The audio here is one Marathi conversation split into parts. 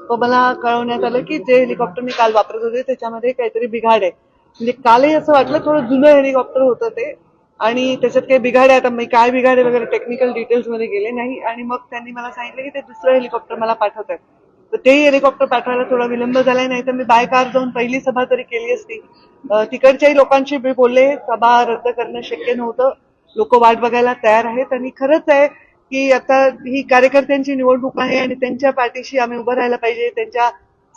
तो मला कळवण्यात आलं की जे हेलिकॉप्टर मी काल वापरत होते त्याच्यामध्ये काहीतरी बिघाड आहे. म्हणजे कालही असं वाटलं थोडं जुनं हेलिकॉप्टर होतं ते आणि त्याच्यात काही बिघाड आहे. आता मी काय बिघाड आहे वगैरे टेक्निकल डिटेल्स मध्ये गेले नाही आणि मग त्यांनी मला सांगितलं की ते दुसरं हेलिकॉप्टर मला पाठवत आहेत. तर तेही हेलिकॉप्टर पाठवायला थोडा विलंब झालाय, नाही तर मी बाय कार जाऊन पहिली सभा तरी केली असती. तिकडच्याही लोकांशी मी बोलले, सभा रद्द करणं शक्य नव्हतं. लोक वाट बघायला तयार आहेत आणि खरंच आहे की आता ही कार्यकर्त्यांची निवडणूक आहे आणि त्यांच्या पाठीशी आम्ही उभं राहायला पाहिजे. त्यांच्या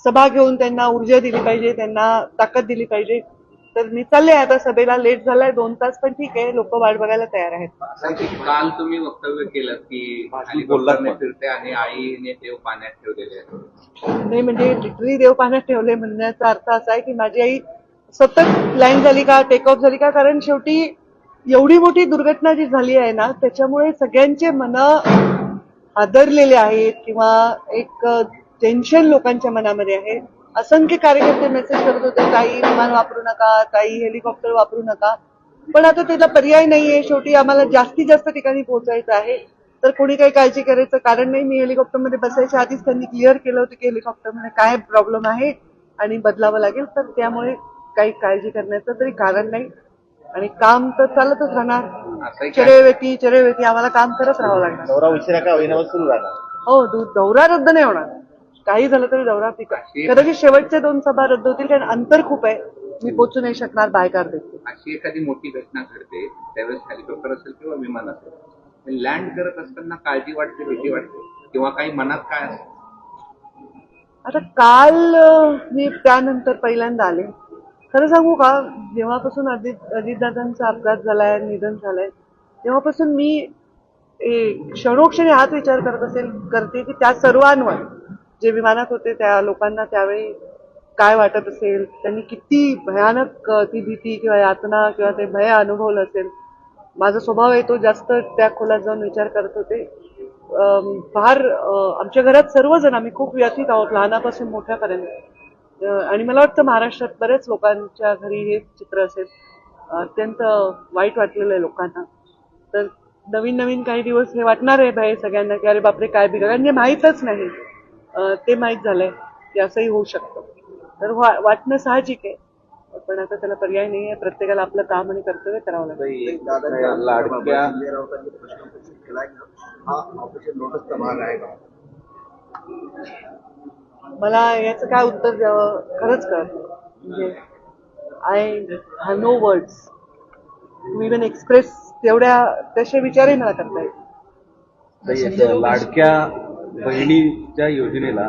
सभा घेऊन त्यांना ऊर्जा दिली पाहिजे, त्यांना ताकद दिली पाहिजे. तर मी चालले आता सभेला. लेट झालाय 2 तास, पण ठीक आहे, लोक वाट बघायला तयार आहेत. काल तुम्ही वक्तव्य केलं की हेलिकॉप्टरने फिरते आणि आईने देव पाण्यात ठेवलेले आहेत. नाही म्हणजे लिटरली देव पाण्यात ठेवले म्हणण्याचा अर्थ असा आहे की माझी आई सतत लँड झाली का, टेक ऑफ झाली का, कारण शेवटी एवढी मोठी दुर्घटना जी झाली आहे ना त्याच्यामुळे सगळ्यांचे मन हादरलेले आहेत किंवा एक टेन्शन लोकांच्या मनामध्ये आहे. असंख्य कार्यकर्ते मेसेज करत होते, ताई विमान वापरू नका, ताई हेलिकॉप्टर वापरू नका. पण आता त्याला पर्याय नाहीये. शेवटी आम्हाला जास्तीत जास्त ठिकाणी पोहोचायचं आहे. तर कोणी काही काळजी करायचं कारण नाही. मी हेलिकॉप्टरमध्ये बसायच्या आधीच त्यांनी क्लिअर केलं होतं की हेलिकॉप्टरमध्ये काय प्रॉब्लेम आहे आणि बदलावं लागेल. तर त्यामुळे काही काळजी करण्याचं तरी कारण नाही आणि काम तर चालतच राहणार. चिरवेती आम्हाला काम करत राहावं लागणार. दौरा उशिरा का होईना सुरू राहणार. हो, दौरा रद्द नाही होणार. काही झालं तरी दौरा कदाचित शेवटच्या 2 सभा रद्द होतील कारण अंतर खूप आहे. मी पोहोचू नाही शकणार बाय कार देखील. अशी एखादी मोठी घटना घडते त्यावेळेस हेलिकॉप्टर असेल किंवा विमान असेल, लँड करत असताना काळजी वाटते, भीती वाटते किंवा काही मनात काय असतं? आता काल मी त्यानंतर पहिल्यांदा आले. खरं सांगू का, जेव्हापासून अजितदादांचा अपघात झालाय, निधन झालंय, तेव्हापासून मी क्षणोक्षणी हाच विचार करते की त्या सर्वांवर जे विमानात होते त्या लोकांना त्यावेळी काय वाटत असेल, त्यांनी किती भयानक ती भीती किंवा यातना किंवा ते भय अनुभवलं असेल. माझा स्वभाव आहे तो जास्त त्या खोलात जाऊन विचार करत होते. फार आमच्या घरात सर्वजण आम्ही खूप व्यथित आहोत, लहानापासून मोठ्यापर्यंत. आणि मला वाटतं महाराष्ट्रात बऱ्याच लोकांच्या घरी हे चित्र असेल. अत्यंत वाईट वाटलेलं आहे लोकांना. तर नवीन नवीन काही दिवस हे वाटणार आहे भय सगळ्यांना की अरे बापरे काय बिघड, म्हणजे माहीतच नाही. ते माहीत झालंय की असंही होऊ शकतं. तर वाटणं साहजिक आहे, पण आता त्याला पर्याय नाही आहे. प्रत्येकाला आपलं काम आणि कर्तव्य करावं लागतं. लाडक्या मला याचं काय उत्तर द्यावं खरंच कळत नाही. म्हणजे I have no words to even express तेवढ्या तसे विचारही मला करता येईल. लाडक्या बहिणीच्या योजनेला